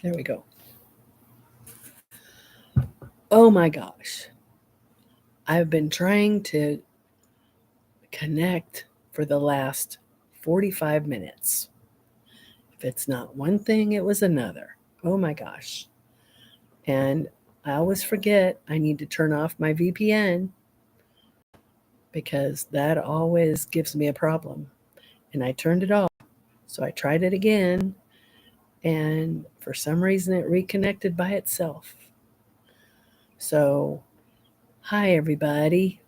There we go. Oh my gosh. I've been trying to connect for the last 45 minutes. If it's not one thing, it was another. Oh my gosh. And I always forget I need to turn off my VPN because that always gives me a problem. And I turned it off. So I tried it again. And for some reason, it reconnected by itself. So, hi, everybody.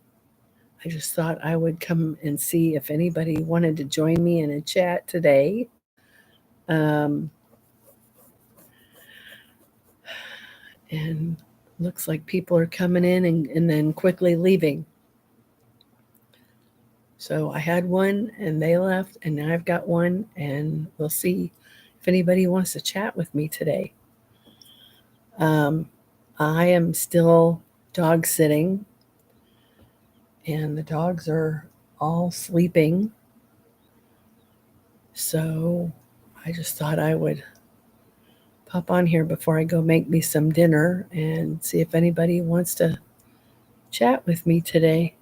I just thought I would come and see if anybody wanted to join me in a chat today. Um, and looks like people are coming in and then quickly leaving. So I had one and they left, and now I've got one, and we'll see if anybody wants to chat with me today. I am still dog sitting, and the dogs are all sleeping. So I just thought I would pop on here before I go make me some dinner and see if anybody wants to chat with me today.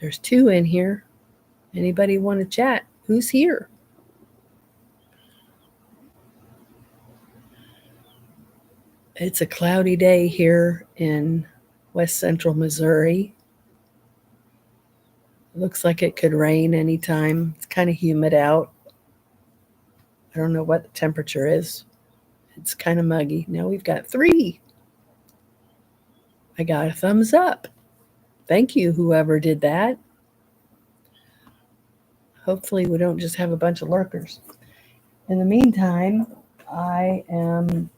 There's 2 in here. Anybody want to chat? Who's here? It's a cloudy day here in west central Missouri. Looks like it could rain anytime. It's kind of humid out. I don't know what the temperature is. It's kind of muggy. Now we've got 3. I got a thumbs up. Thank you, whoever did that. Hopefully we don't just have a bunch of lurkers. In the meantime, I am,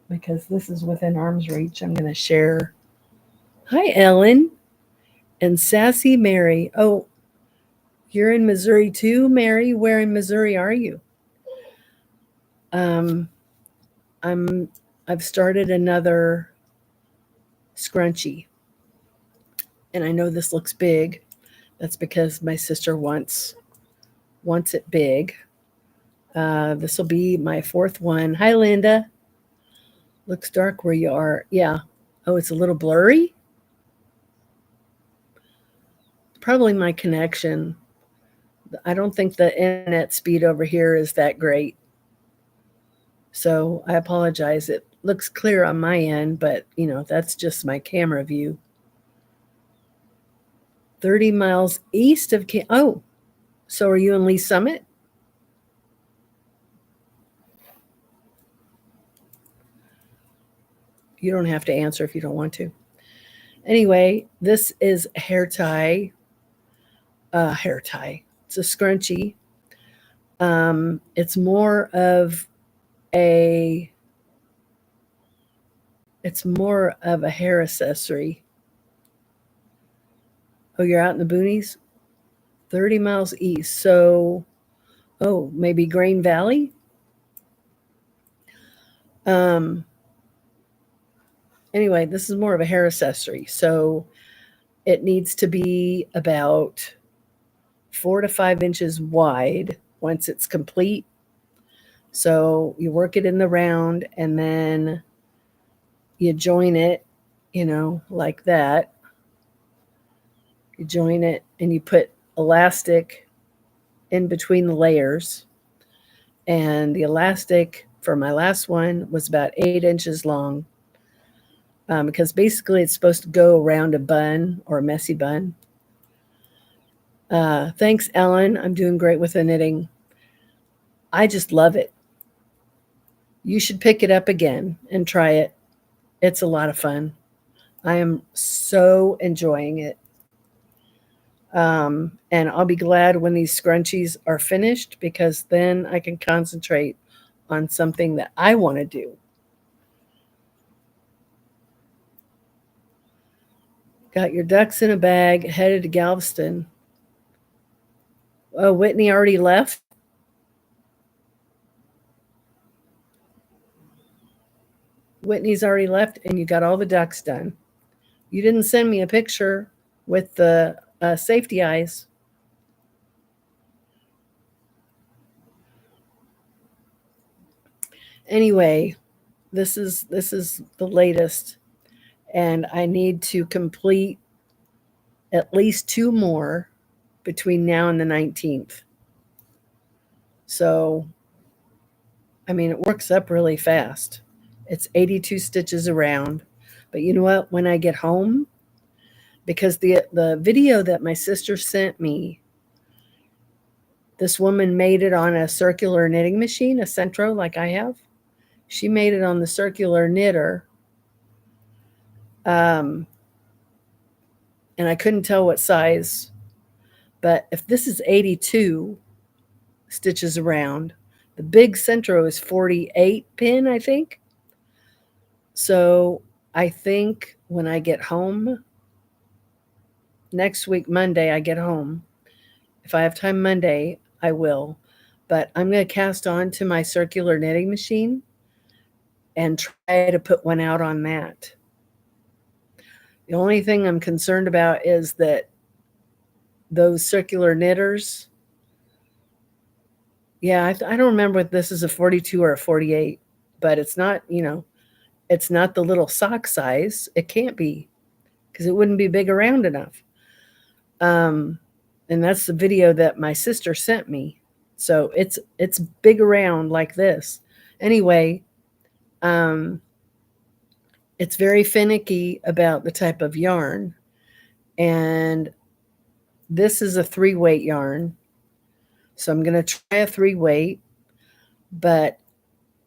because this is within arm's reach, I'm going to share. Hi, Ellen and Sassy Mary. Oh, you're in Missouri too, Mary? Where in Missouri are you? I've started another scrunchie. And I know this looks big. That's because my sister wants it big. This will be my 4th one. Hi, Linda. Looks dark where you are. Yeah. Oh, it's a little blurry? Probably my connection. I don't think the internet speed over here is that great. So I apologize. It looks clear on my end, but that's just my camera view. 30 miles east of oh, so are you in Lee Summit? You don't have to answer if you don't want to. Anyway, this is a hair tie. It's a scrunchie. It's more of a hair accessory. Oh, you're out in the boonies? 30 miles east. So, maybe Grain Valley? Anyway, this is more of a hair accessory. So it needs to be about 4 to 5 inches wide once it's complete. So you work it in the round and then you join it, like that. You join it and you put elastic in between the layers. And the elastic for my last one was about 8 inches long. Because basically it's supposed to go around a bun or a messy bun. Thanks, Ellen. I'm doing great with the knitting. I just love it. You should pick it up again and try it. It's a lot of fun. I am so enjoying it. And I'll be glad when these scrunchies are finished because then I can concentrate on something that I want to do. Got your ducks in a bag, headed to Galveston. Oh, Whitney already left? Whitney's already left, and you got all the ducks done. You didn't send me a picture with the safety eyes. Anyway, this is the latest, and I need to complete at least 2 more between now and the 19th. So, I mean, it works up really fast. It's 82 stitches around. But you know what? When I get home, because the video that my sister sent me, this woman made it on a circular knitting machine, a Centro like I have. She made it on the circular knitter. And I couldn't tell what size, but if this is 82 stitches around, the big Centro is 48 pin, I think. So I think when I get home, next week, Monday, I get home. If I have time Monday, I will. But I'm going to cast on to my circular knitting machine and try to put one out on that. The only thing I'm concerned about is that those circular knitters, yeah, I don't remember if this is a 42 or a 48, but it's not, it's not the little sock size. It can't be, because it wouldn't be big around enough. And that's the video that my sister sent me. So it's big around like this. Anyway, it's very finicky about the type of yarn. And this is a 3-weight yarn. So I'm going to try a 3-weight, but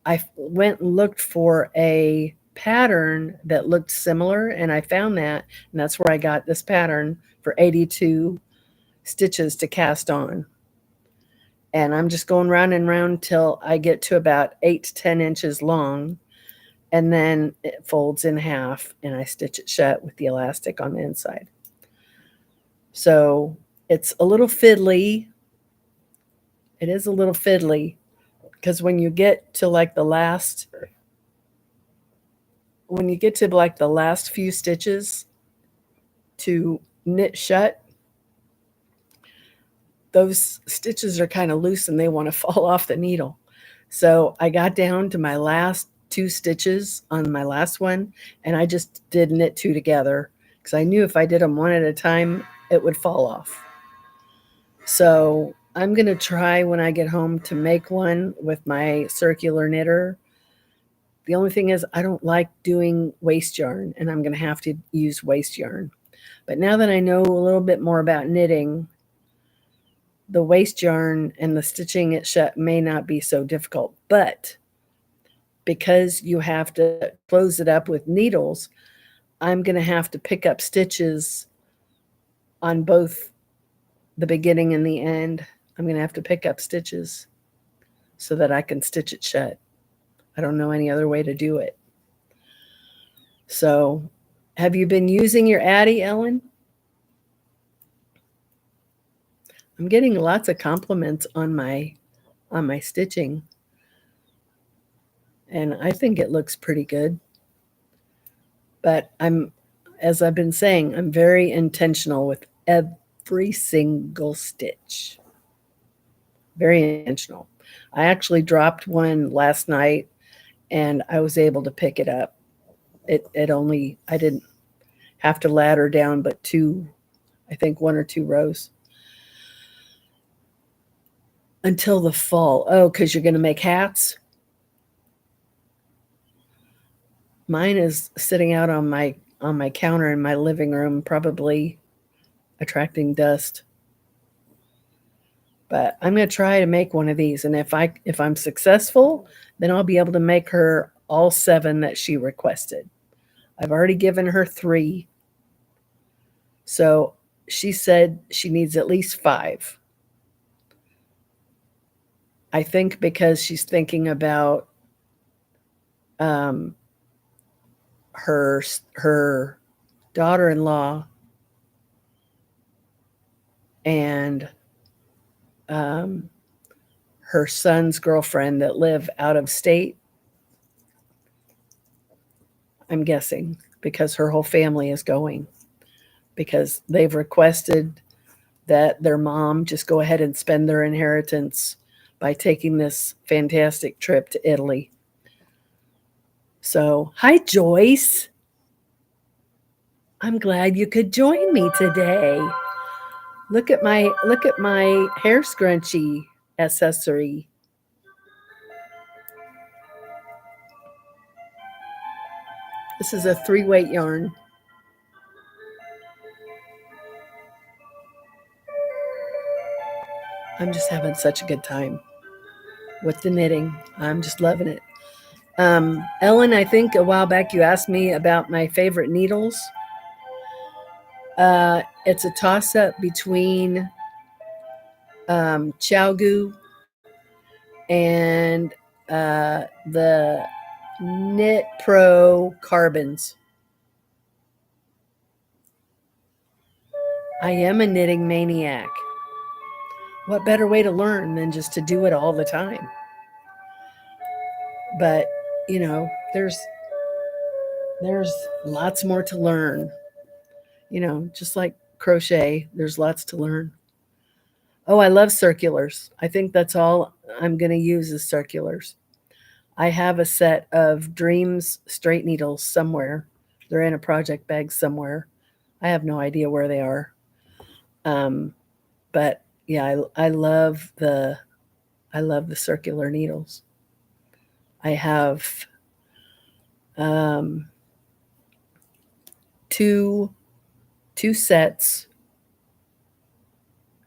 I went and looked for a pattern that looked similar, and I found that, and that's where I got this pattern for 82 stitches to cast on. And I'm just going round and round till I get to about 8 to 10 inches long, and then it folds in half, and I stitch it shut with the elastic on the inside. So it's a little fiddly. It is a little fiddly, because when you get to like the last few stitches to knit shut, those stitches are kind of loose and they want to fall off the needle. So I got down to my last 2 stitches on my last one, and I just did knit 2 together, because I knew if I did them one at a time, it would fall off. So I'm going to try when I get home to make one with my circular knitter. The only thing is I don't like doing waste yarn, and I'm going to have to use waste yarn. But now that I know a little bit more about knitting, the waste yarn and the stitching it shut may not be so difficult. But because you have to close it up with needles, I'm going to have to pick up stitches on both the beginning and the end. I'm going to have to pick up stitches so that I can stitch it shut. I don't know any other way to do it. So, have you been using your Addy, Ellen? I'm getting lots of compliments on my stitching, and I think it looks pretty good. But as I've been saying, I'm very intentional with every single stitch. Very intentional. I actually dropped one last night, and I was able to pick it up. I didn't have to ladder down but 1 or 2 rows. Until the fall. Oh, because you're going to make hats? Mine is sitting out on my counter in my living room, probably attracting dust. But I'm going to try to make one of these, and if I'm successful, then I'll be able to make her all 7 that she requested. I've already given her 3. So she said she needs at least 5. I think because she's thinking about her daughter-in-law and her son's girlfriend that live out of state. I'm guessing because her whole family is going, because they've requested that their mom just go ahead and spend their inheritance by taking this fantastic trip to Italy. So, hi Joyce. I'm glad you could join me today. Look at my hair scrunchie accessory. This is a 3-weight yarn. I'm just having such a good time with the knitting. I'm just loving it. Ellen, I think a while back you asked me about my favorite needles. It's a toss up between Gu and the Knit Pro Carbons. I am a knitting maniac. What better way to learn than just to do it all the time? But, you know, there's lots more to learn. You know, just like crochet, there's lots to learn. Oh, I love circulars. I think that's all I'm going to use is circulars. I have a set of Dreams straight needles somewhere. They're in a project bag somewhere. I have no idea where they are. But yeah, I love the circular needles. I have two sets.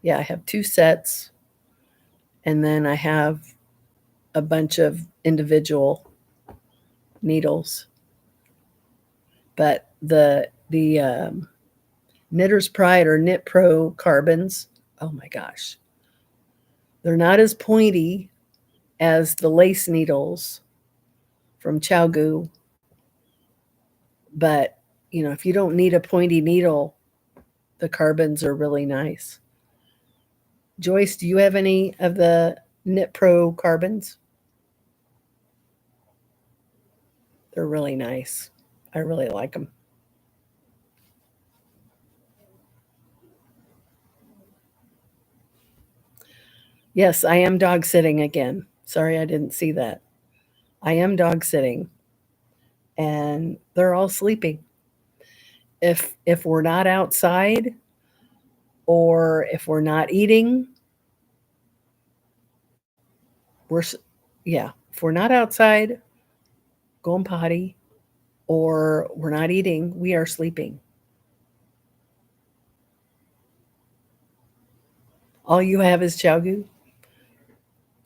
Yeah, I have 2 sets, and then I have a bunch of individual needles. But the Knitter's Pride or Knit Pro Carbons, oh my gosh, they're not as pointy as the lace needles from Gu, but you know, if you don't need a pointy needle, the carbons are really nice. Joyce, do you have any of the Knit Pro carbons? They're really nice. I really like them. Yes, I am dog sitting again. Sorry, I didn't see that. I am dog sitting, and they're all sleeping. If we're not outside, or if we're not eating, we're yeah. If we're not outside, going potty, or we're not eating, we are sleeping. All you have is Gu.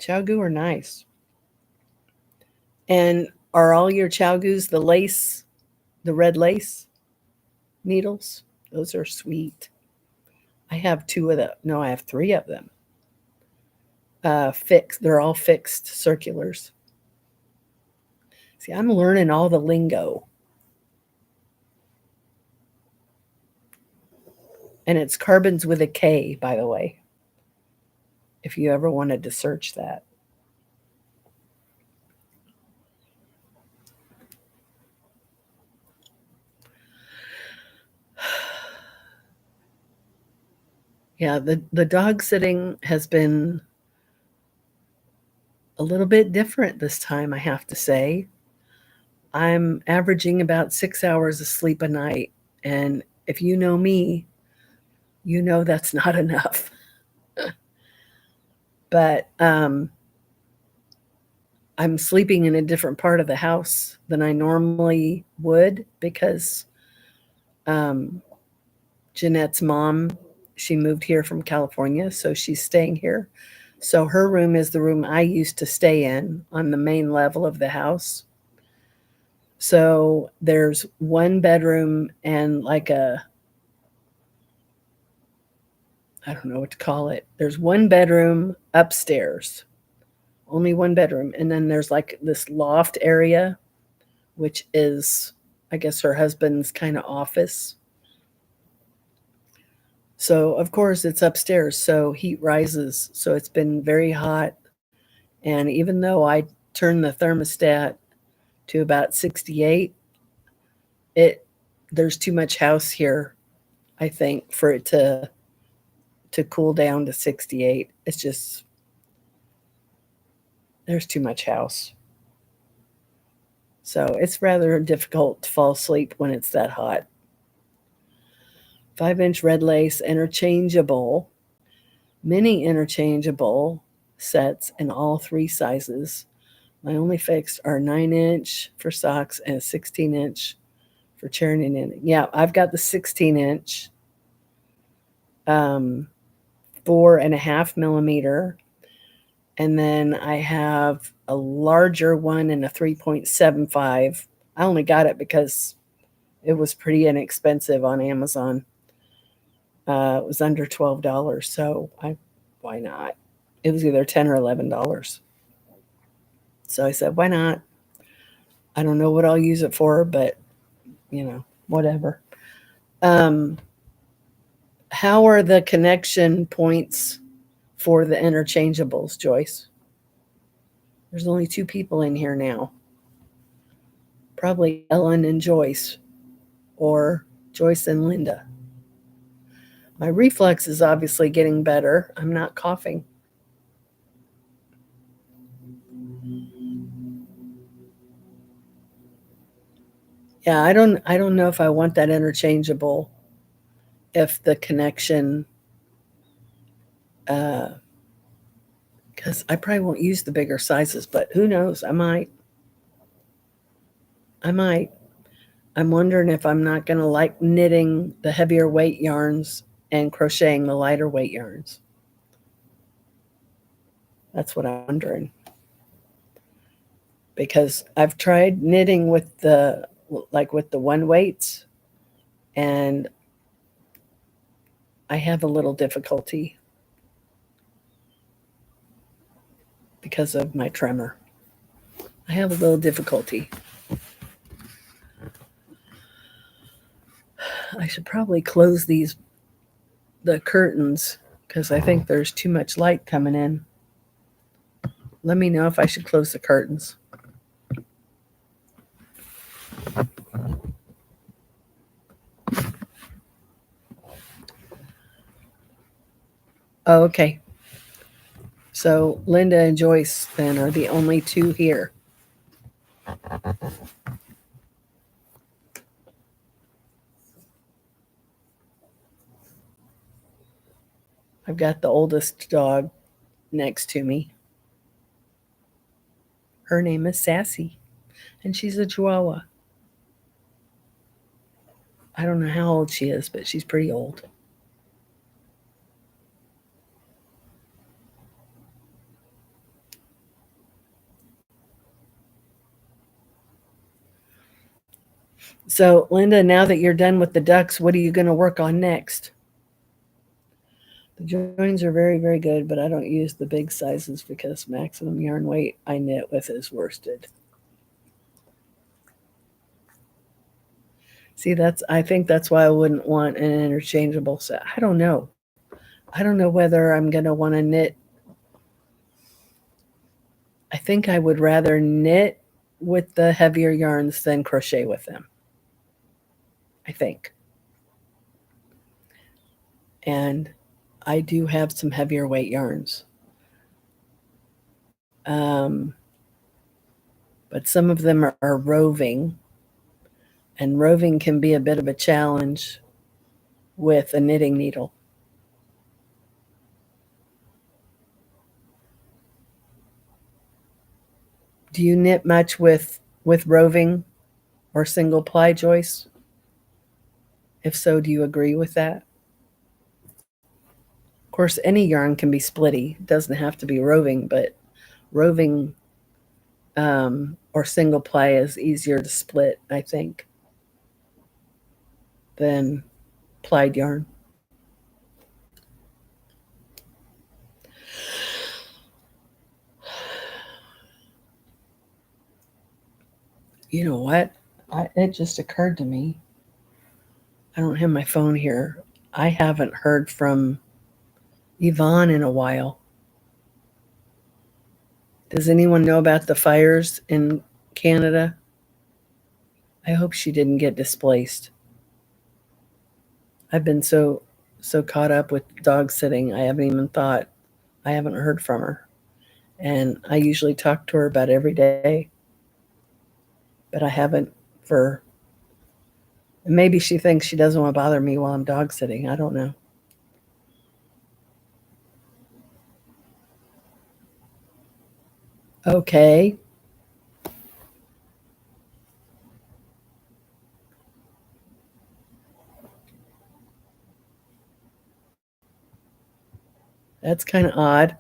Gu are nice. And are all your Gus the lace, the red lace needles? Those are sweet. I have 2 of them. No, I have 3 of them. Fixed. They're all fixed circulars. See, I'm learning all the lingo. And it's carbons with a K, by the way, if you ever wanted to search that. Yeah, the dog sitting has been a little bit different this time, I have to say. I'm averaging about 6 hours of sleep a night, and if you know me, you know that's not enough. But I'm sleeping in a different part of the house than I normally would because Jeanette's mom, she moved here from California, so she's staying here. So her room is the room I used to stay in on the main level of the house. So there's one bedroom and like I don't know what to call it. There's one bedroom upstairs, only one bedroom. And then there's like this loft area, which is, I guess, her husband's kind of office. So, of course, it's upstairs. So heat rises. So it's been very hot. And even though I turned the thermostat to about 68, there's too much house here, I think, for it to cool down to 68. It's just there's too much house. So it's rather difficult to fall asleep when it's that hot. 5-inch red lace, interchangeable, mini interchangeable sets in all 3 sizes. My only fixed are 9-inch for socks and 16-inch for charity knitting. Yeah, I've got the 16-inch, 4.5 millimeter, and then I have a larger one and a 3.75. I only got it because it was pretty inexpensive on Amazon. It was under $12, so why not? It was either $10 or $11. So I said, why not? I don't know what I'll use it for, but whatever. How are the connection points for the interchangeables, Joyce? There's only 2 people in here now. Probably Ellen and Joyce, or Joyce and Linda. My reflex is obviously getting better. I'm not coughing. Yeah, I don't know if I want that interchangeable if the connection, because I probably won't use the bigger sizes, but who knows? I might. I'm wondering if I'm not going to like knitting the heavier weight yarns and crocheting the lighter weight yarns. That's what I'm wondering. Because I've tried knitting with the one weights, and I have a little difficulty because of my tremor. I have a little difficulty. I should probably close the curtains because I think there's too much light coming in. Let me know if I should close the curtains. Oh, okay. So Linda and Joyce then are the only 2 here. I've got the oldest dog next to me. Her name is Sassy, and she's a Chihuahua. I don't know how old she is, but she's pretty old. So, Linda, now that you're done with the ducks, what are you going to work on next? The joins are very, very good, but I don't use the big sizes because maximum yarn weight I knit with is worsted. See, I think that's why I wouldn't want an interchangeable set. I don't know. I don't know whether I'm going to want to knit. I think I would rather knit with the heavier yarns than crochet with them. I think. And I do have some heavier weight yarns. But some of them are roving, and roving can be a bit of a challenge with a knitting needle. Do you knit much with roving or single ply, Joyce? If so, do you agree with that? Of course, any yarn can be splitty. It doesn't have to be roving, but roving or single ply is easier to split, I think, than plied yarn. You know what? It just occurred to me. I don't have my phone here. I haven't heard from Yvonne in a while. Does anyone know about the fires in Canada? I hope she didn't get displaced. I've been so caught up with dog sitting, I haven't even thought. I haven't heard from her. And I usually talk to her about every day. but I haven't for. Maybe she thinks she doesn't want to bother me while I'm dog sitting. I don't know. Okay. That's kind of odd.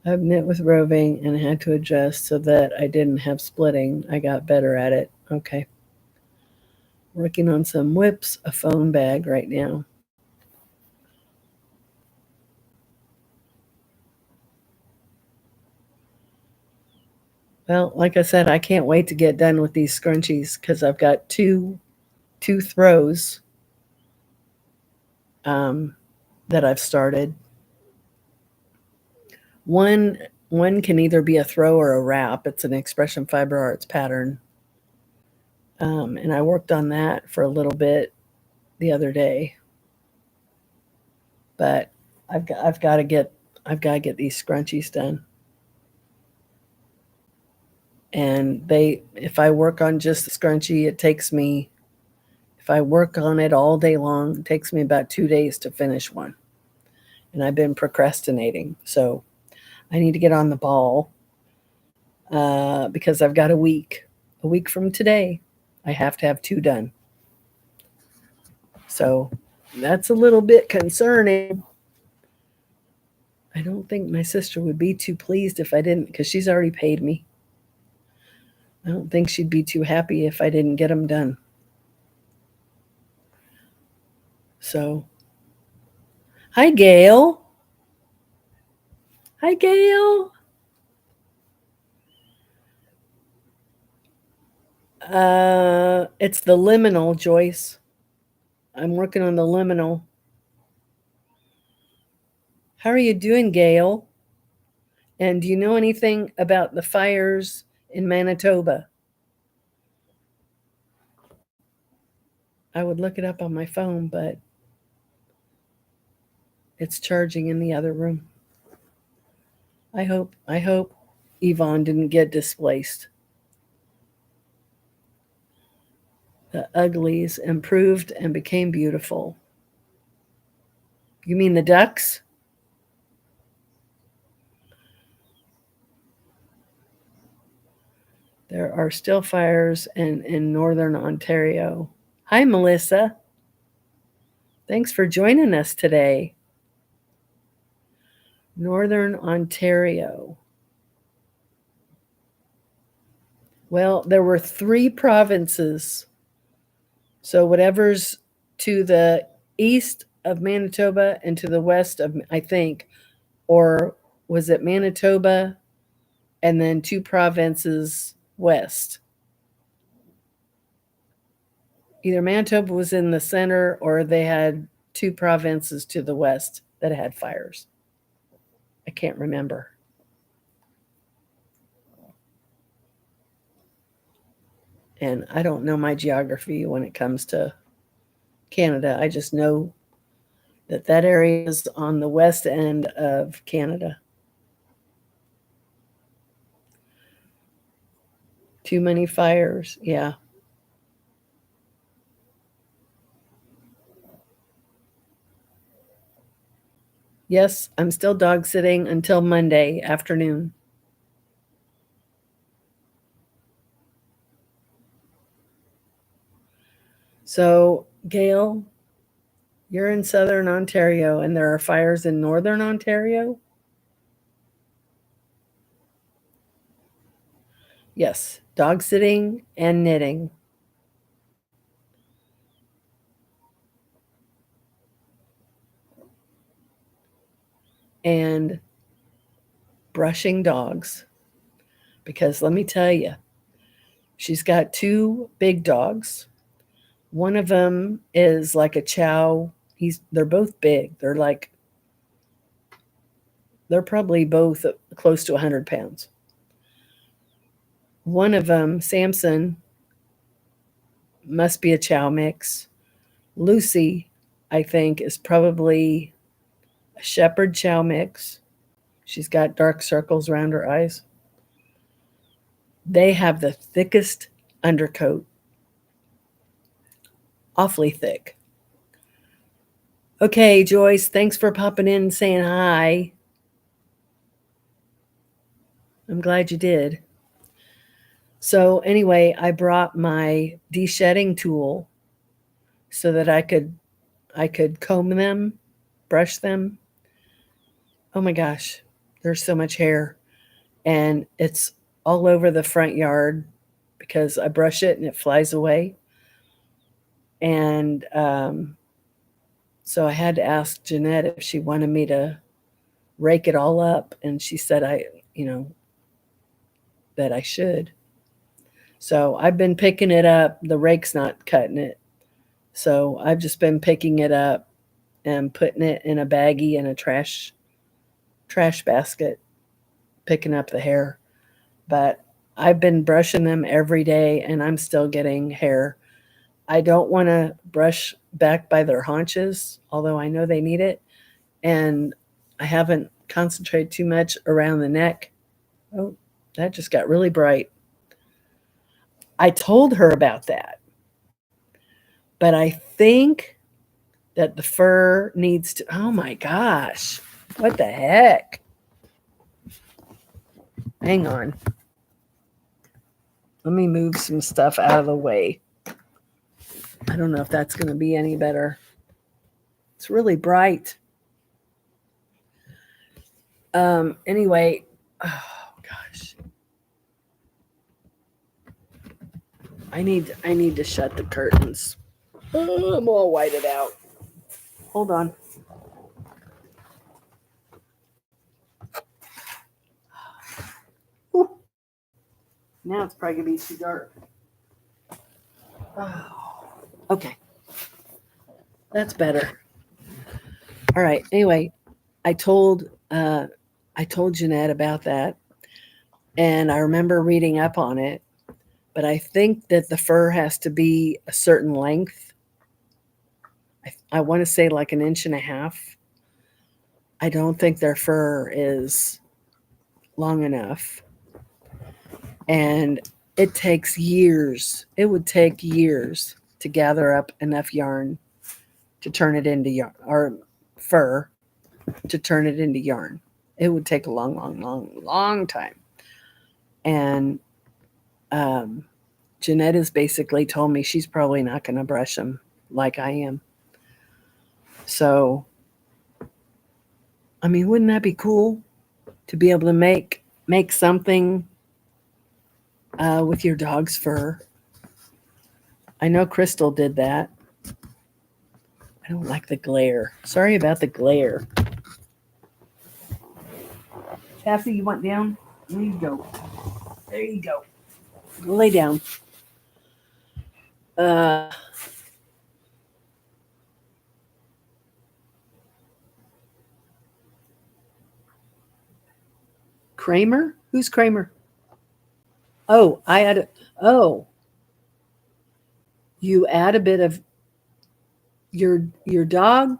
I've knit with roving and had to adjust so that I didn't have splitting. I got better at it. Okay. Working on some whips, a phone bag right now. Well, like I said, I can't wait to get done with these scrunchies because I've got two throws that I've started. One can either be a throw or a wrap. It's an expression fiber arts pattern, and I worked on that for a little bit the other day. But I've got to get these scrunchies done. And if I work on just the scrunchie, it takes me, if I work on it all day long, it takes me about 2 days to finish one. And I've been procrastinating. So I need to get on the ball because I've got a week. A week from today, I have to have 2 done. So that's a little bit concerning. I don't think my sister would be too pleased if I didn't, because she's already paid me. I don't think she'd be too happy if I didn't get them done. So, hi, Gail. Hi, Gail. It's the liminal, Joyce. I'm working on the liminal. How are you doing, Gail? And do you know anything about the fires in Manitoba? I would look it up on my phone, but it's charging in the other room. I hope Yvonne didn't get displaced. The uglies improved and became beautiful. You mean the ducks? There are still fires in northern Ontario. Hi, Melissa. Thanks for joining us today. Northern Ontario. Well, there were 3 provinces. So whatever's to the east of Manitoba and to the west of, I think, or was it Manitoba and then 2 provinces west? Either Manitoba was in the center or they had 2 provinces to the west that had fires. I can't remember. And I don't know my geography when it comes to Canada. I just know that area is on the west end of Canada. Too many fires, yeah. Yes, I'm still dog sitting until Monday afternoon. So, Gail, you're in southern Ontario and there are fires in northern Ontario? Yes, dog sitting and knitting. And brushing dogs. Because let me tell you, she's got 2 big dogs. One of them is like a chow. They're both big. They're probably both close to 100 pounds. One of them, Samson, must be a chow mix. Lucy, I think, is probably a shepherd chow mix. She's got dark circles around her eyes. They have the thickest undercoat, awfully thick. Okay, Joyce, thanks for popping in and saying hi. I'm glad you did. So anyway, I brought my de-shedding tool so that I could comb them, brush them. Oh my gosh, there's so much hair, and it's all over the front yard because I brush it and it flies away. And so I had to ask Jeanette if she wanted me to rake it all up, and she said that I should. So I've been picking it up. The rake's not cutting it. So I've just been picking it up and putting it in a baggie in a trash basket, picking up the hair. But I've been brushing them every day and I'm still getting hair. I don't want to brush back by their haunches, although I know they need it. And I haven't concentrated too much around the neck. Oh, that just got really bright. I told her about that. But I think that the fur needs to, oh my gosh, what the heck? Hang on. Let me move some stuff out of the way. I don't know if that's going to be any better. It's really bright. Anyway, oh gosh. I need to shut the curtains. Oh, I'm all whited out. Hold on. Ooh. Now it's probably gonna be too dark. Oh. Okay. That's better. All right. Anyway, I told Jeanette about that, and I remember reading up on it. But I think that the fur has to be a certain length. I want to say like 1.5 inches. I don't think their fur is long enough. And it takes years. It would take years to gather up enough yarn to turn it into yarn, or fur to turn it into yarn. It would take a long time. And Jeanette has basically told me she's probably not going to brush them like I am. So, I mean, wouldn't that be cool to be able to make something with your dog's fur? I know Crystal did that. I don't like the glare. Sorry about the glare. Cassie, you want down? There you go. There you go. Lay down. Kramer? Who's Kramer? Oh, you add a bit of your dog?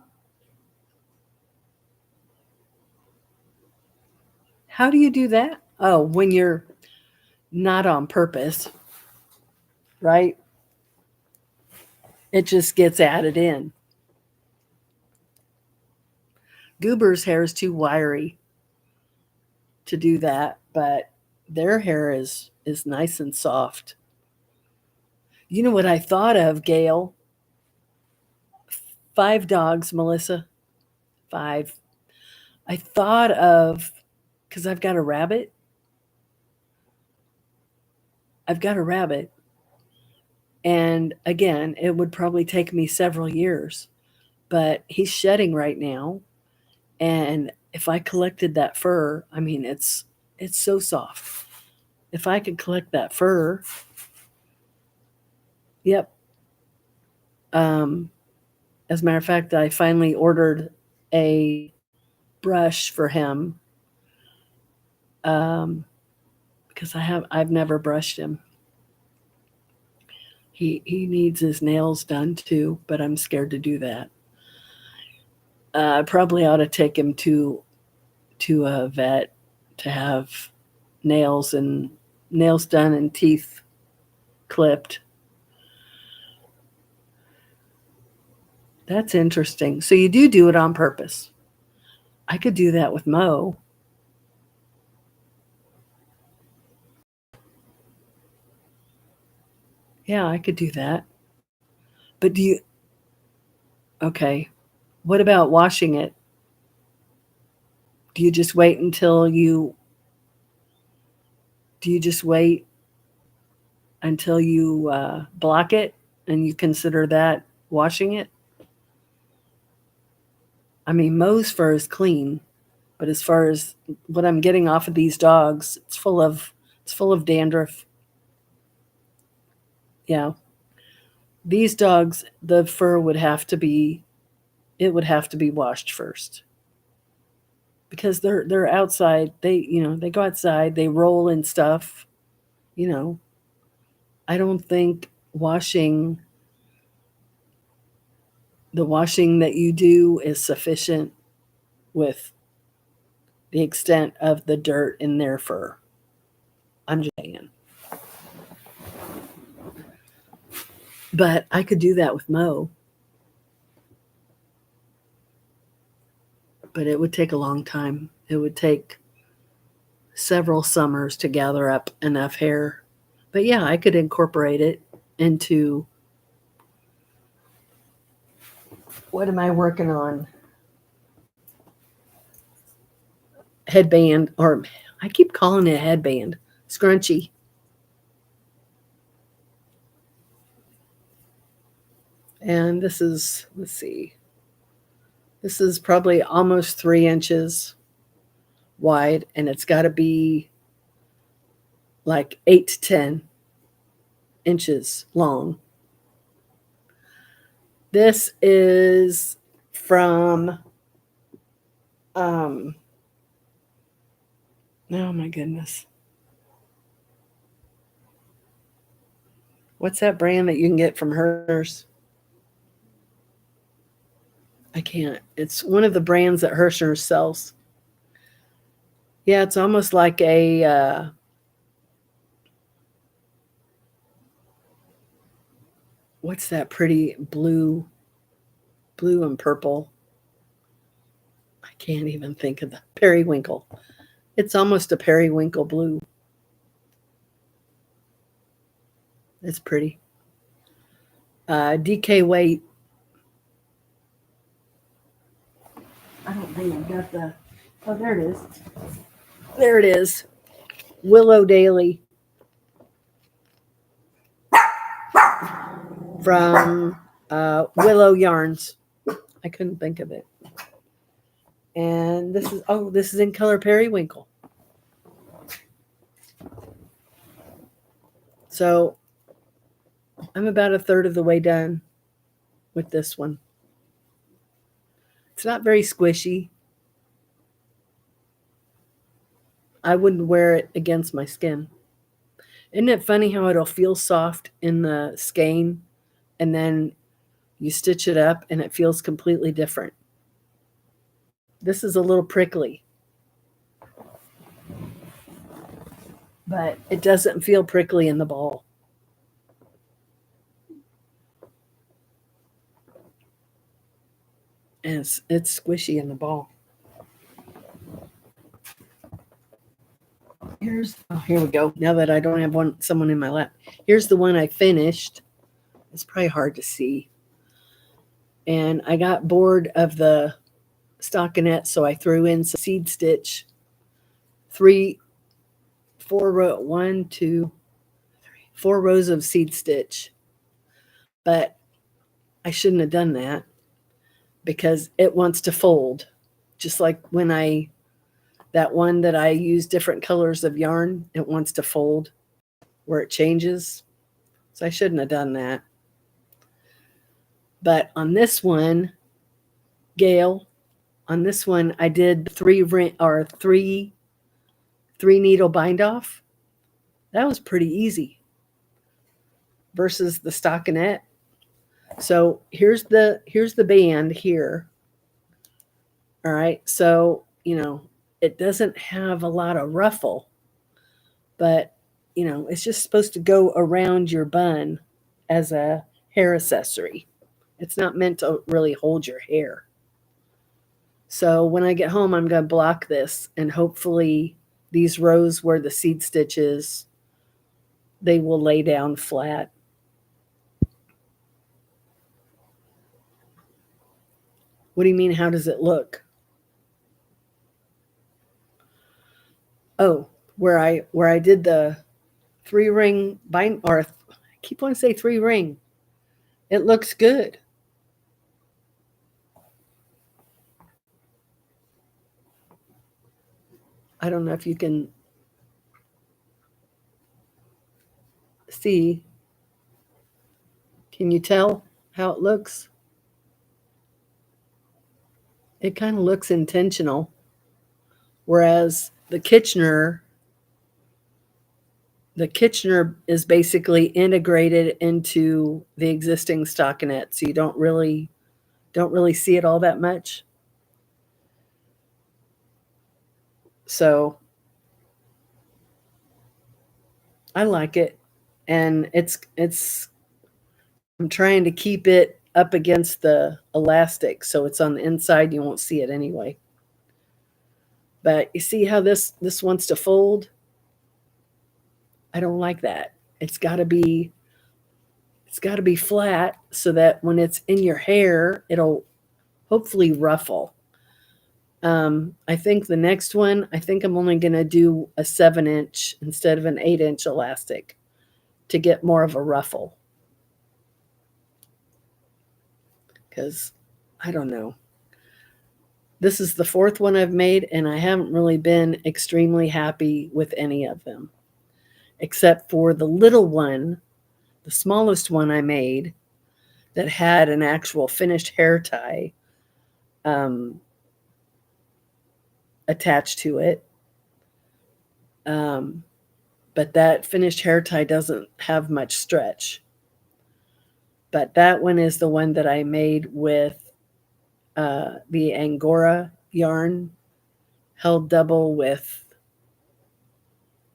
How do you do that? Oh, when you're not on purpose, right? It just gets added in. Goober's hair is too wiry to do that, but their hair is nice and soft. You know what I thought of, Gail? 5 dogs, Melissa. 5. I thought of, because I've got a rabbit. And again, it would probably take me several years, but he's shedding right now. And if I collected that fur, I mean, it's so soft. If I could collect that fur, yep. As a matter of fact, I finally ordered a brush for him, um, because I've never brushed him. He needs his nails done too, but I'm scared to do that. I probably ought to take him to a vet to have nails done and teeth clipped. That's interesting. So you do it on purpose. I could do that with Mo. Yeah, I could do that. But okay. What about washing it? Do you just wait until do you just wait until you block it and you consider that washing it? I mean, Mo's fur is clean, but as far as what I'm getting off of these dogs, it's full of dandruff. Yeah. These dogs, the fur would have to be it would have to be washed first. Because they're outside. They go outside, they roll in stuff, you know. I don't think the washing that you do is sufficient with the extent of the dirt in their fur. I'm just saying. But I could do that with Mo. But it would take a long time. It would take several summers to gather up enough hair. But yeah, I could incorporate it into what am I working on? Headband, or I keep calling it a headband, scrunchie. And this is, let's see, this is probably almost 3 inches wide, and it's got to be like 8 to 10 inches long. This is from, oh my goodness. What's that brand that you can get from Hirschner's? I can't. It's one of the brands that Hirschner's sells. Yeah, it's almost like what's that pretty blue and purple? I can't even think of the periwinkle. It's almost a periwinkle blue. It's pretty. DK weight. I don't think I've got the. Oh, there it is. There it is. Willow Daily from Willow Yarns. I couldn't think of it. And this is in color periwinkle. So I'm about a third of the way done with this one. It's not very squishy. I wouldn't wear it against my skin. Isn't it funny how it'll feel soft in the skein and then you stitch it up and it feels completely different? This is a little prickly, but it doesn't feel prickly in the ball. And it's squishy in the ball. Here we go. Now that I don't have someone in my lap. Here's the one I finished. It's probably hard to see. And I got bored of the stockinette, so I threw in some seed stitch. 4 rows of seed stitch. But I shouldn't have done that because it wants to fold. Just like when that one that I use different colors of yarn, it wants to fold where it changes. So I shouldn't have done that. But on this one, Gail, on this one, I did three needle bind off. That was pretty easy versus the stockinette. So here's the band here. All right. So, it doesn't have a lot of ruffle, but it's just supposed to go around your bun as a hair accessory. It's not meant to really hold your hair. So when I get home, I'm going to block this, and hopefully these rows where the seed stitch is, they will lay down flat. What do you mean, how does it look? Oh, where I did the 3-ring bind, or I keep wanting to say 3-ring. It looks good. I don't know if you can see. Can you tell how it looks? It kind of looks intentional. Whereas the Kitchener is basically integrated into the existing stockinette, so you don't really see it all that much. So I like it, and I'm trying to keep it up against the elastic so it's on the inside. You won't see it anyway. But you see how this wants to fold? I don't like that. It's got to be flat so that when it's in your hair, it'll hopefully ruffle. I think the next one, I'm only going to do a 7-inch instead of an 8-inch elastic to get more of a ruffle. Because I don't know. This is the 4th one I've made, and I haven't really been extremely happy with any of them, except for the little one, the smallest one I made that had an actual finished hair tie attached to it. But that finished hair tie doesn't have much stretch. But that one is the one that I made with the Angora yarn held double with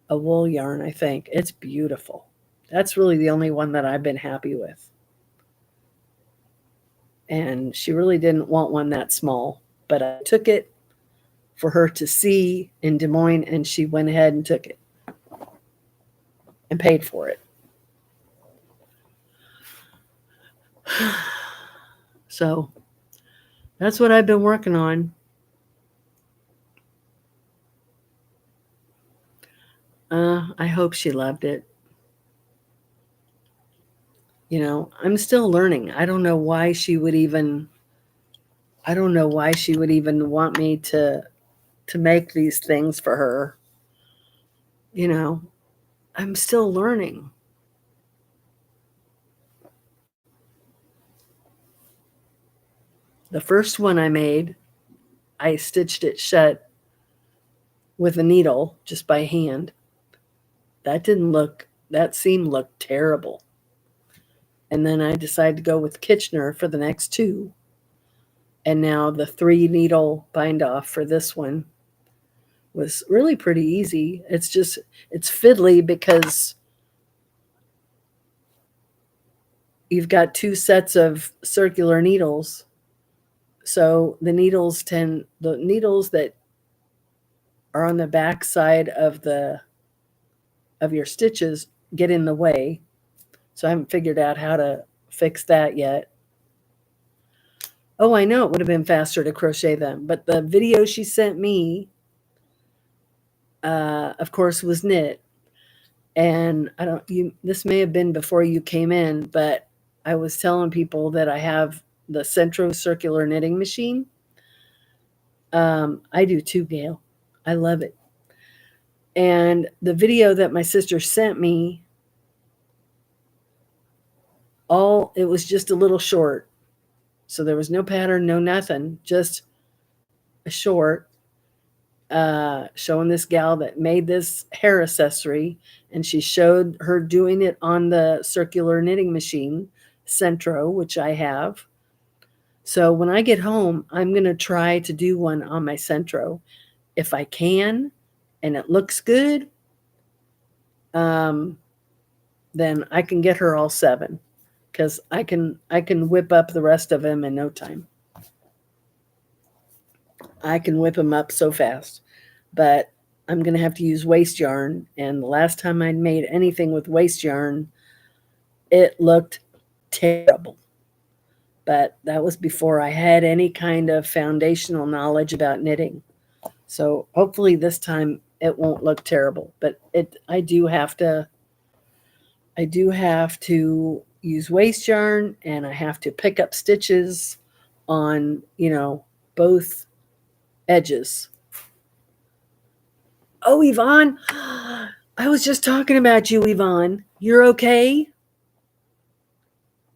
a wool yarn, I think. It's beautiful. That's really the only one that I've been happy with. And she really didn't want one that small, but I took it for her to see in Des Moines, and she went ahead and took it and paid for it. So that's what I've been working on. I hope she loved it. I'm still learning. I don't know why she would even want me to make these things for her. I'm still learning. The first one I made, I stitched it shut with a needle just by hand. That seam looked terrible. And then I decided to go with Kitchener for the next 2. And now the 3 needle bind off for this one was really pretty easy. It's fiddly because you've got 2 sets of circular needles. So the needles that are on the back side of your stitches get in the way. So I haven't figured out how to fix that yet. Oh, I know it would have been faster to crochet them, but the video she sent me, of course, was knit. And this may have been before you came in, but I was telling people that I have the Centro circular knitting machine. I do too, Gail. I love it. And the video that my sister sent me, it was just a little short. So there was no pattern, no nothing, just a short showing this gal that made this hair accessory, and she showed her doing it on the circular knitting machine, Centro, which I have. So when I get home, I'm going to try to do one on my Centro. If I can and it looks good, then I can get her all 7 because I can whip up the rest of them in no time. I can whip them up so fast. But I'm going to have to use waste yarn. And the last time I made anything with waste yarn, it looked terrible. But that was before I had any kind of foundational knowledge about knitting. So hopefully this time it won't look terrible. But I do have to use waste yarn, and I have to pick up stitches on, both edges. Oh, Yvonne, I was just talking about you, Yvonne. You're okay?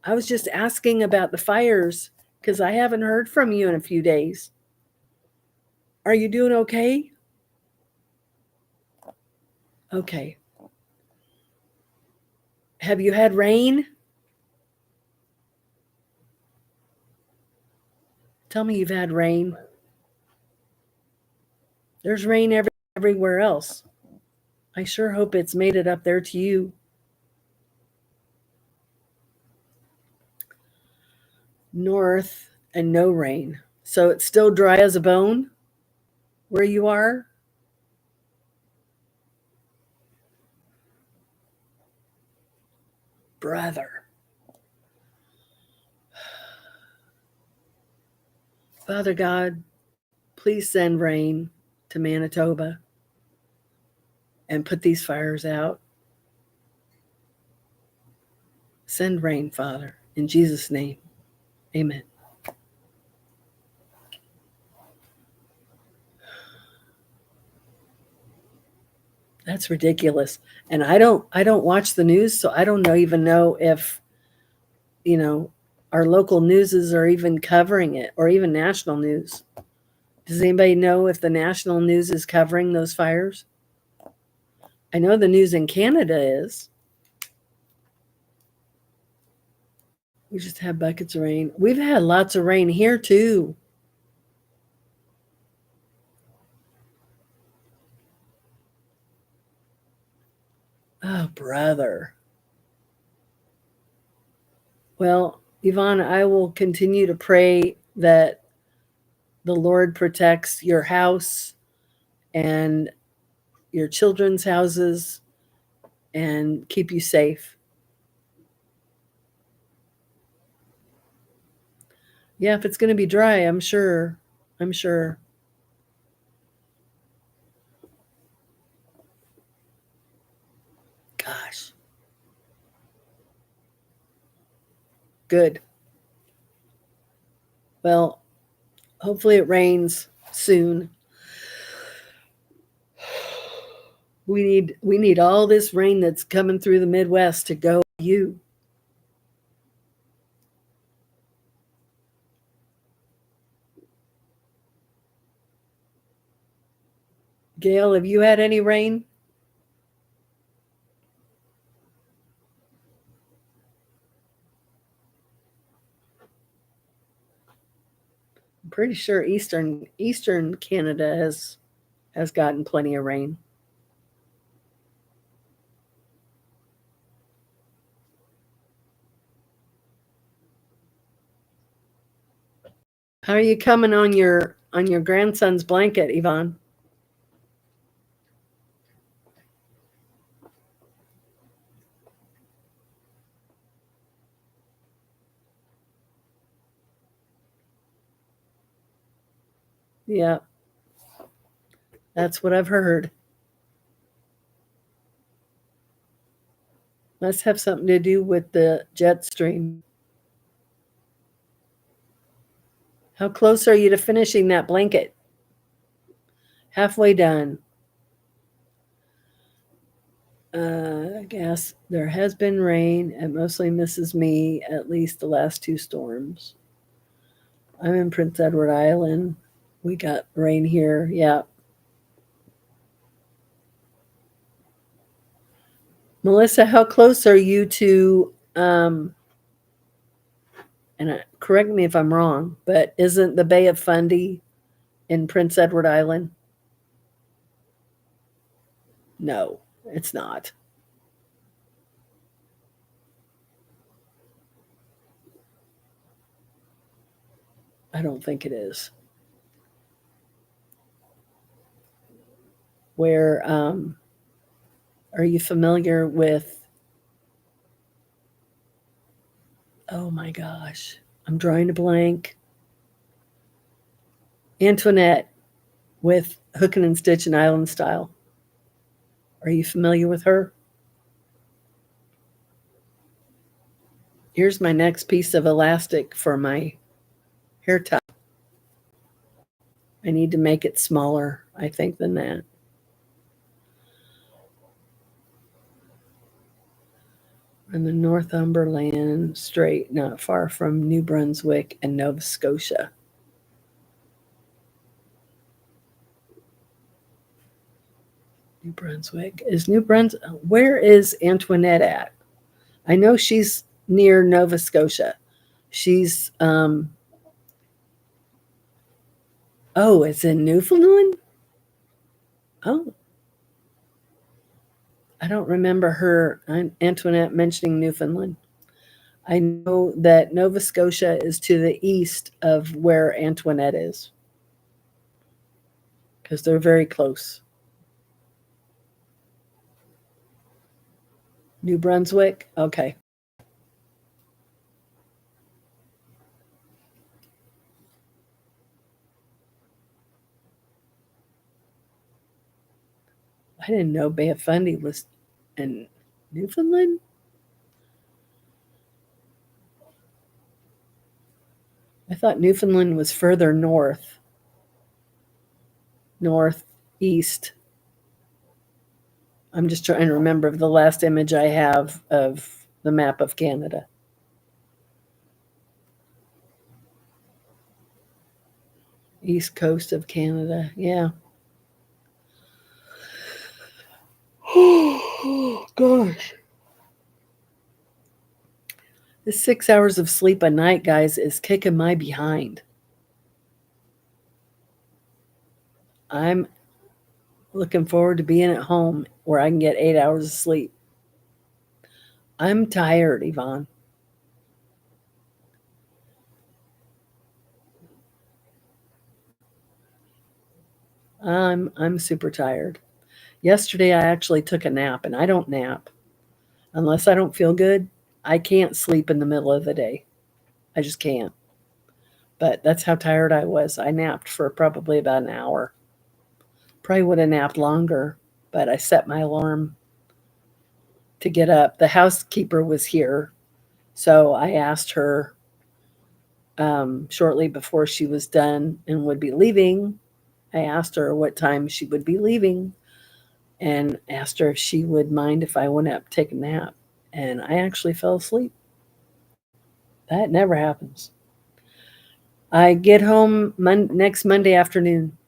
I was just asking about the fires because I haven't heard from you in a few days. Are you doing okay? Okay. Have you had rain? Tell me you've had rain. There's rain everywhere else. I sure hope it's made it up there to you. North and no rain. So it's still dry as a bone where you are? Brother. Father God, please send rain to Manitoba and put these fires out. Send rain, Father, in Jesus' name. Amen. That's ridiculous. And I don't watch the news, so I don't even know if, our local newses are even covering it, or even national news. Does anybody know if the national news is covering those fires? I know the news in Canada is. We just had buckets of rain. We've had lots of rain here too. Oh, brother. Well, Yvonne, I will continue to pray that the Lord protects your house and your children's houses and keep you safe. Yeah, if it's going to be dry, I'm sure. Gosh. Good. Well, hopefully it rains soon. We need all this rain that's coming through the Midwest to go to you. Gail, have you had any rain? I'm pretty sure Eastern Canada has gotten plenty of rain. How are you coming on your grandson's blanket, Yvonne? Yeah, that's what I've heard. Must have something to do with the jet stream. How close are you to finishing that blanket? Halfway done. I guess there has been rain. It mostly misses me, at least the last 2 storms. I'm in Prince Edward Island. We got rain here. Yeah. Melissa, how close are you to, and correct me if I'm wrong, but isn't the Bay of Fundy in Prince Edward Island? No, it's not. I don't think it is. Where are you familiar with? Oh my gosh, I'm drawing a blank. Antoinette with Hookin' and Stitch and Island Style. Are you familiar with her? Here's my next piece of elastic for my hair tie. I need to make it smaller, I think, than that. And the Northumberland Strait, not far from New Brunswick and Nova Scotia. New Brunswick. Where is Antoinette at? I know she's near Nova Scotia. She's, oh, it's in Newfoundland? Oh, I don't remember her, Antoinette, mentioning Newfoundland. I know that Nova Scotia is to the east of where Antoinette is because they're very close. New Brunswick? Okay. I didn't know Bay of Fundy was in Newfoundland. I thought Newfoundland was further northeast. I'm just trying to remember the last image I have of the map of Canada. East coast of Canada, yeah. Oh, gosh. This 6 hours of sleep a night, guys, is kicking my behind. I'm looking forward to being at home where I can get 8 hours of sleep. I'm tired, Yvonne. I'm super tired. Yesterday I actually took a nap, and I don't nap unless I don't feel good. I can't sleep in the middle of the day. I just can't. But that's how tired I was. I napped for probably about an hour. Probably would have napped longer, but I set my alarm to get up. The housekeeper was here, so I asked her shortly before she was done and would be leaving. I asked her what time she would be leaving and asked her if she would mind if I went up, take a nap. And I actually fell asleep. That never happens. I get home next Monday afternoon.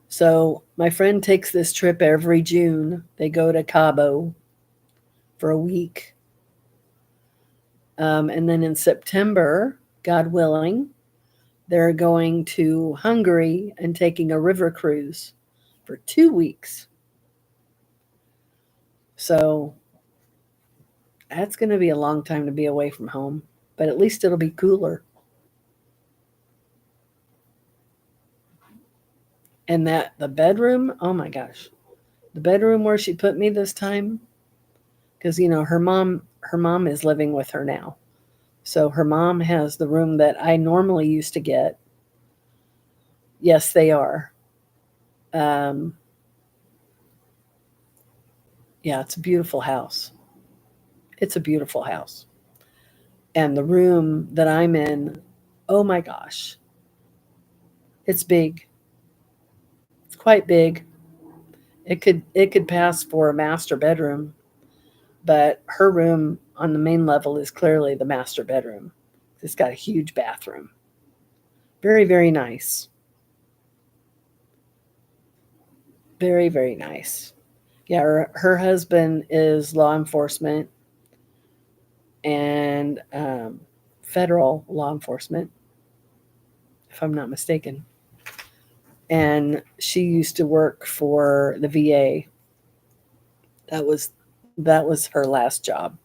So my friend takes this trip every June. They go to Cabo for a week. And then in September, God willing, they're going to Hungary and taking a river cruise for 2 weeks. So that's going to be a long time to be away from home, but at least it'll be cooler. And the bedroom, oh my gosh, the bedroom where she put me this time, because her mom is living with her now. So her mom has the room that I normally used to get. Yes, they are. Yeah, it's a beautiful house. It's a beautiful house. And the room that I'm in, oh my gosh, it's big. It's quite big. It could pass for a master bedroom, but her room on the main level is clearly the master bedroom. It's got a huge bathroom. Very, very nice. Very, very nice. Yeah, her husband is law enforcement and federal law enforcement, if I'm not mistaken. And she used to work for the VA. That was her last job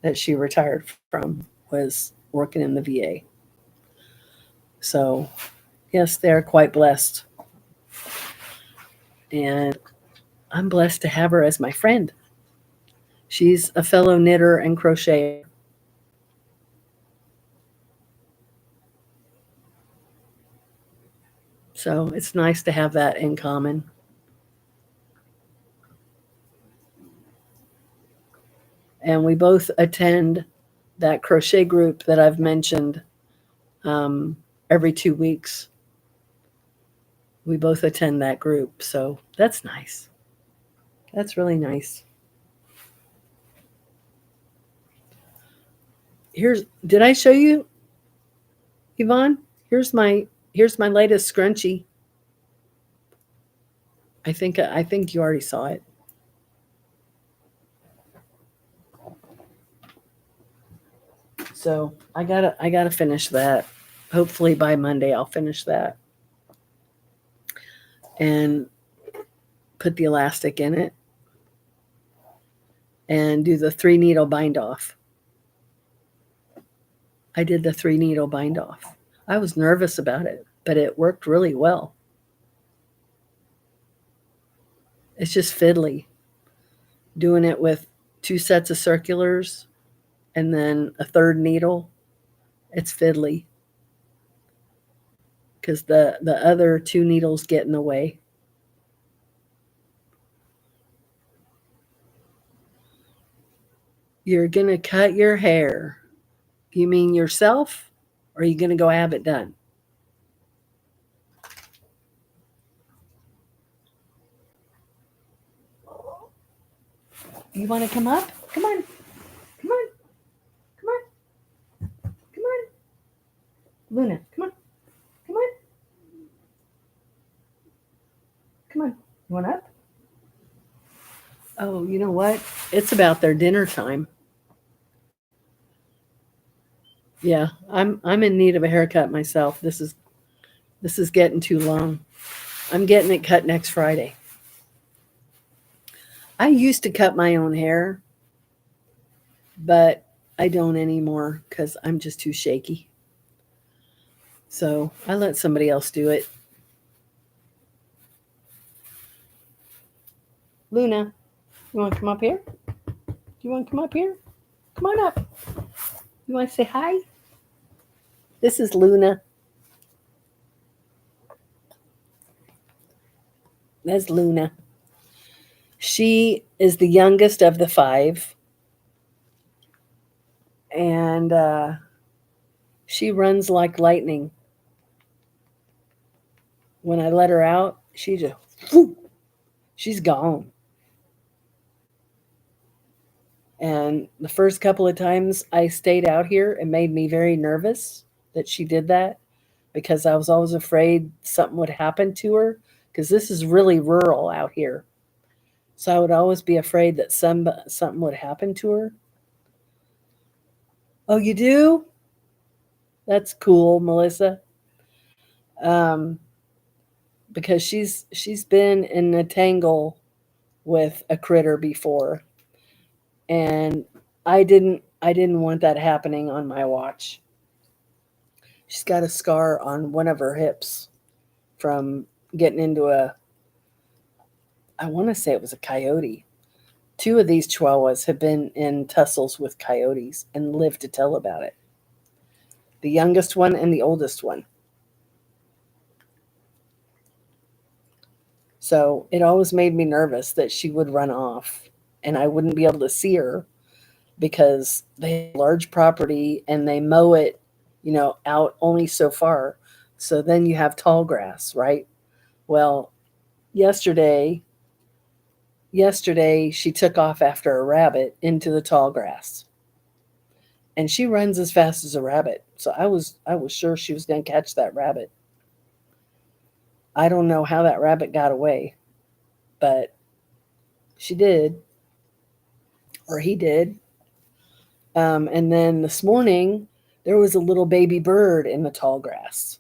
that she retired from, was working in the VA. So yes, they're quite blessed. And I'm blessed to have her as my friend. She's a fellow knitter and crocheter. So it's nice to have that in common. And we both attend that crochet group that I've mentioned um, every 2 weeks. We both attend that group. So that's nice. That's really nice. Did I show you, Yvonne? Here's my here's my latest scrunchie. I think you already saw it. So I gotta finish that. Hopefully by Monday I'll finish that and put the elastic in it and do the 3 needle bind off. I did the 3 needle bind off. I was nervous about it, but it worked really well. It's just fiddly. Doing it with 2 sets of circulars and then a third needle. It's fiddly because the other 2 needles get in the way. You're gonna cut your hair. You mean yourself? Or are you gonna go have it done? You wanna come up? Come on. Come on. Come on. Come on. Luna, come on. Come on. Come on. You want up? Oh, you know what? It's about their dinner time. Yeah, I'm in need of a haircut myself. This is getting too long. I'm getting it cut next Friday. I used to cut my own hair, but I don't anymore because I'm just too shaky. So I let somebody else do it. Luna, you want to come up here? Do you want to come up here? Come on up. You want to say hi? This is Luna. That's Luna. She is the youngest of the 5. And she runs like lightning. When I let her out, she's gone. And the first couple of times I stayed out here, it made me very nervous that she did that because I was always afraid something would happen to her because this is really rural out here. So I would always be afraid that something would happen to her. Oh, you do? That's cool, Melissa. Um, because she's been in a tangle with a critter before, and I didn't want that happening on my watch. She's got a scar on one of her hips from getting into I want to say it was a coyote. 2 of these chihuahuas have been in tussles with coyotes and lived to tell about it. The youngest one and the oldest one. So it always made me nervous that she would run off and I wouldn't be able to see her because they have a large property and they mow it, out only so far. So then you have tall grass, right? Well, yesterday she took off after a rabbit into the tall grass. And she runs as fast as a rabbit. So I was sure she was going to catch that rabbit. I don't know how that rabbit got away, but she did, or he did. And then this morning, there was a little baby bird in the tall grass.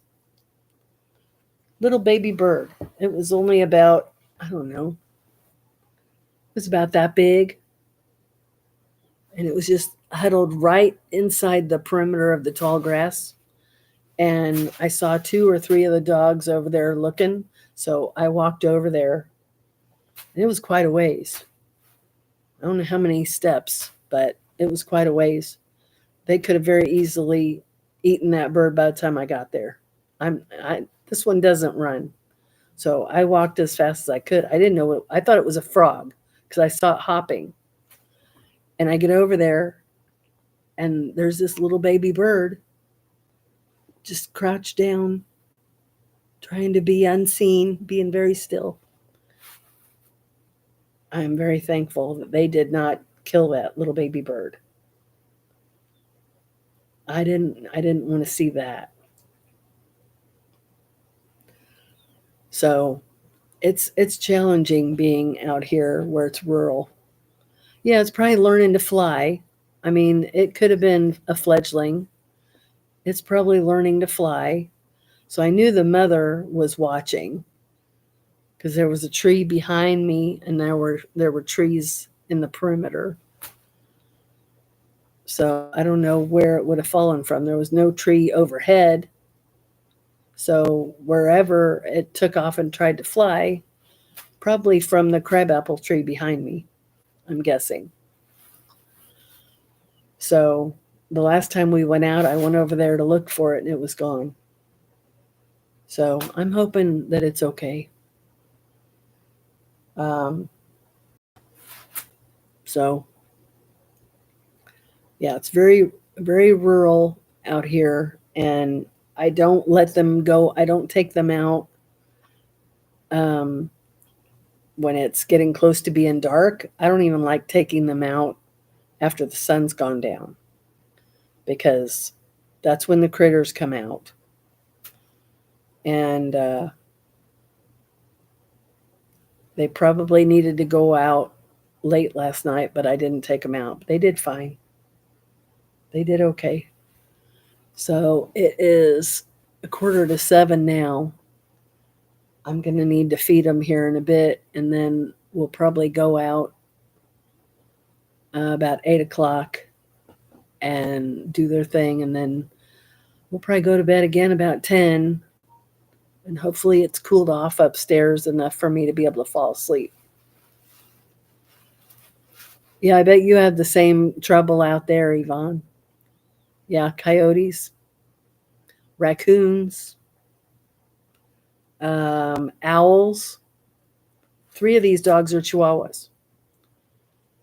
Little baby bird. It was only about, I don't know, it was about that big. And it was just huddled right inside the perimeter of the tall grass. And I saw 2 or 3 of the dogs over there looking. So I walked over there, and it was quite a ways. I don't know how many steps, but it was quite a ways. They could have very easily eaten that bird by the time I got there. This one doesn't run. So I walked as fast as I could. I didn't know I thought it was a frog because I saw it hopping. And I get over there, and there's this little baby bird just crouched down, trying to be unseen, being very still. I'm very thankful that they did not kill that little baby bird. I didn't want to see that. So it's challenging being out here where it's rural. Yeah, it's probably learning to fly. I mean, it could have been a fledgling. It's probably learning to fly. So I knew the mother was watching because there was a tree behind me, and there were trees in the perimeter. So I don't know where it would have fallen from. There was no tree overhead. So wherever it took off and tried to fly, probably from the crabapple tree behind me, I'm guessing. So the last time we went out, I went over there to look for it, and it was gone. So I'm hoping that it's okay. So yeah, it's very, very rural out here, and I don't let them go. I don't take them out when it's getting close to being dark. I don't even like taking them out after the sun's gone down, because that's when the critters come out. And they probably needed to go out late last night, but I didn't take them out. They did fine. They did okay. So it is 6:45 now. I'm going to need to feed them here in a bit, and then we'll probably go out about 8 o'clock and do their thing, and then we'll probably go to bed again about 10, and hopefully it's cooled off upstairs enough for me to be able to fall asleep. Yeah, I bet you have the same trouble out there, Yvonne. Yeah, coyotes, raccoons, owls. 3 of these dogs are Chihuahuas.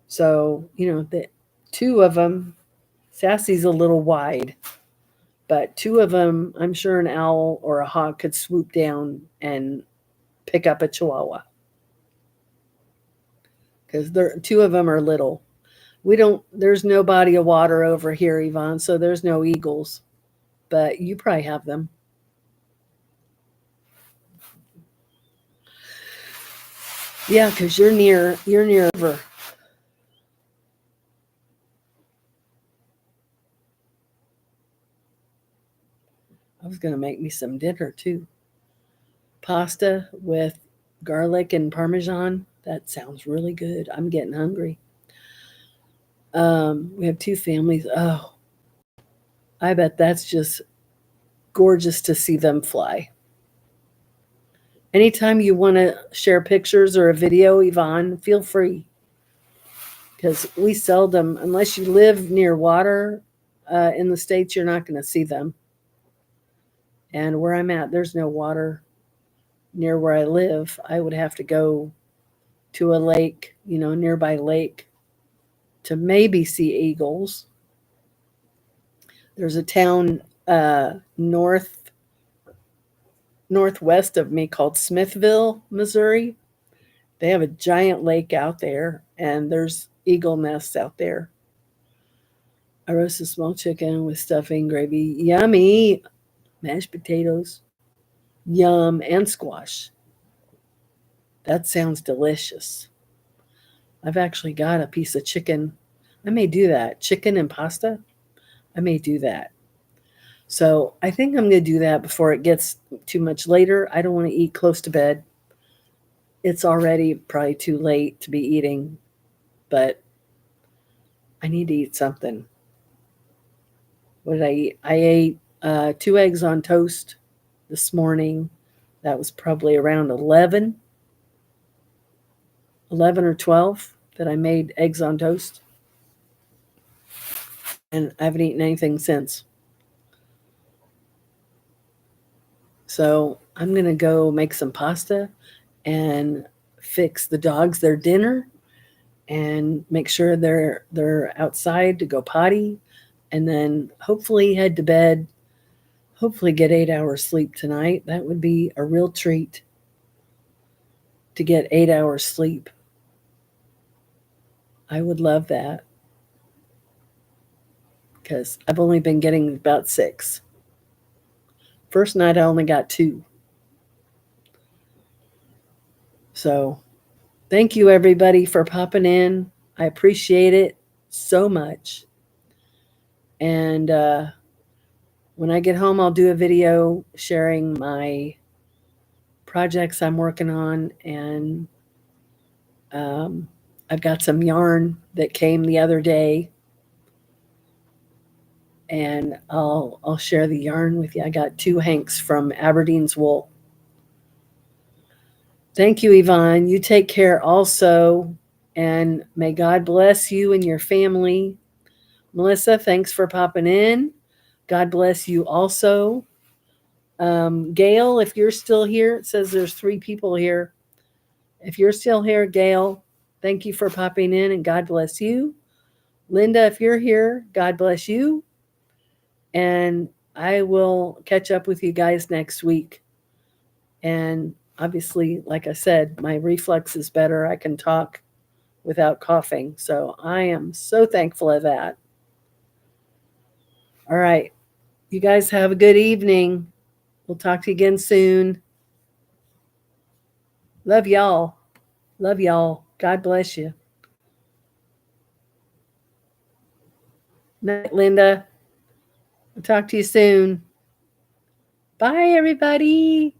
So, the 2 of them, Sassy's a little wide, but 2 of them, I'm sure an owl or a hawk could swoop down and pick up a Chihuahua. Because 2 of them are little. There's no body of water over here, Yvonne, so there's no eagles, but you probably have them. Yeah, because you're near a river. I was going to make me some dinner too. Pasta with garlic and Parmesan. That sounds really good. I'm getting hungry. We have 2 families. Oh, I bet that's just gorgeous to see them fly. Anytime you want to share pictures or a video, Yvonne, feel free. Because we seldom, unless you live near water in the States, you're not going to see them. And where I'm at, there's no water near where I live. I would have to go to a lake, nearby lake, to maybe see eagles. There's a town northwest of me called Smithville, Missouri. They have a giant lake out there, and there's eagle nests out there. I roasted small chicken with stuffing, gravy. Yummy. Mashed potatoes. Yum. And squash. That sounds delicious. I've actually got a piece of chicken. I may do that. Chicken and pasta. I may do that. So I think I'm going to do that before it gets too much later. I don't want to eat close to bed. It's already probably too late to be eating, but I need to eat something. What did I eat? I ate 2 eggs on toast this morning. That was probably around 11 or 12 that I made eggs on toast. And I haven't eaten anything since. So I'm going to go make some pasta and fix the dogs their dinner and make sure they're outside to go potty, and then hopefully head to bed. Hopefully get 8 hours sleep tonight. That would be a real treat to get 8 hours sleep. I would love that because I've only been getting about 6. First night I only got 2. So thank you everybody for popping in. I appreciate it so much. And when I get home, I'll do a video sharing my projects I'm working on, and I've got some yarn that came the other day, and I'll share the yarn with you. I got 2 hanks from Aberdeen's Wool. Thank you, Yvonne. You take care also, and may God bless you and your family. Melissa, thanks for popping in. God bless you also. Gail, if you're still here, it says there's 3 people here. If you're still here, Gail, thank you for popping in, and God bless you. Linda, if you're here, God bless you. And I will catch up with you guys next week. And obviously, like I said, my reflux is better. I can talk without coughing. So I am so thankful of that. All right. You guys have a good evening. We'll talk to you again soon. Love y'all. Love y'all. God bless you. Night, Linda. I'll talk to you soon. Bye, everybody.